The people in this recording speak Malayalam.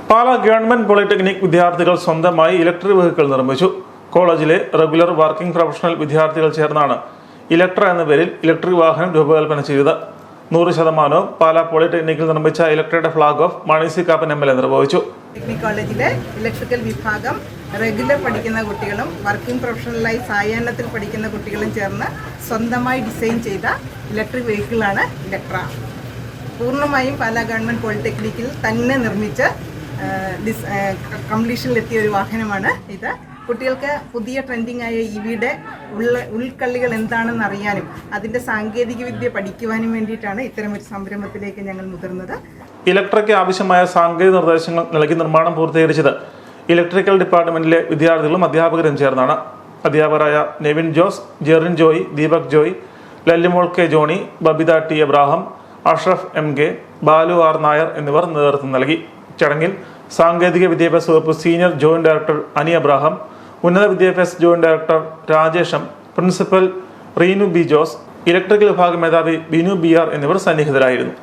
പാലാ ഗവൺമെന്റ് പോളിടെക്നിക് വിദ്യാർത്ഥികൾ സ്വന്തമായി ഇലക്ട്രിക് വെഹിക്കിൾ നിർമ്മിച്ചു. കോളേജിലെ റെഗുലർ വർക്കിംഗ് പ്രൊഫഷണൽ വിദ്യാർത്ഥികൾ ചേർന്നാണ് ഇലക്ട്ര എന്ന പേരിൽ ഇലക്ട്രിക് വാഹനം രൂപകൽപ്പന ചെയ്തത്. 100% പാലാ പോളിടെക്നിക്കിൽ നിർമ്മിച്ച ഇലക്ട്രയുടെ flag off Mani C Kappan MLA നിർവഹിച്ചു. ടെക്നിക് കോളേജിലെ ഇലക്ട്രിക്കൽ വിഭാഗം റെഗുലർ പഠിക്കുന്ന കുട്ടികളും വർക്കിംഗ് പ്രൊഫഷണലായി സായാഹ്നത്തിൽ പഠിക്കുന്ന കുട്ടികളും ചേർന്ന് സ്വന്തമായി ഡിസൈൻ ചെയ്ത ഇലക്ട്രിക് വെഹിക്കിളാണ് ഇലക്ട്ര. പൂർണ്ണമായും പാലാ ഗവൺമെൻറ് പോളിടെക്നിക്കിൽ തന്നെ നിർമ്മിച്ച് കംപ്ലീഷനിലെത്തിയ ഒരു വാഹനമാണ് ഇത്. കുട്ടികൾക്ക് പുതിയ ട്രെൻഡിങ് ആയ EVയുടെ ഉൾക്കള്ളികൾ എന്താണെന്ന് അറിയാനും അതിൻ്റെ സാങ്കേതികവിദ്യ പഠിക്കുവാനും വേണ്ടിയിട്ടാണ് ഇത്തരമൊരു സംരംഭത്തിലേക്ക് ഞങ്ങൾ മുതിർന്നത്. ഇലക്ട്രയ്ക്ക് ആവശ്യമായ സാങ്കേതിക നിർദ്ദേശങ്ങൾ നൽകി നിർമ്മാണം പൂർത്തീകരിച്ചത് ഇലക്ട്രിക്കൽ ഡിപ്പാർട്ട്മെന്റിലെ വിദ്യാർത്ഥികളും അധ്യാപകരും ചേർന്നാണ്. അധ്യാപകരായ Nevin Jose, Jerin Joy, Deepak Joy, Lallimol K Johny, Babitha T Abraham, Ashraf MK, Balu R Nair എന്നിവർ നേതൃത്വം നൽകി. ചടങ്ങിൽ സാങ്കേതിക വിദ്യാഭ്യാസ വകുപ്പ് senior joint director Ani Abraham, ഉന്നത വിദ്യാഭ്യാസ ജോയിന്റ് ഡയറക്ടർ രാജേഷം, principal Reenu B. Jose, electrical വിഭാഗം മേധാവി ബിനു BR എന്നിവർ സന്നിഹിതരായിരുന്നു.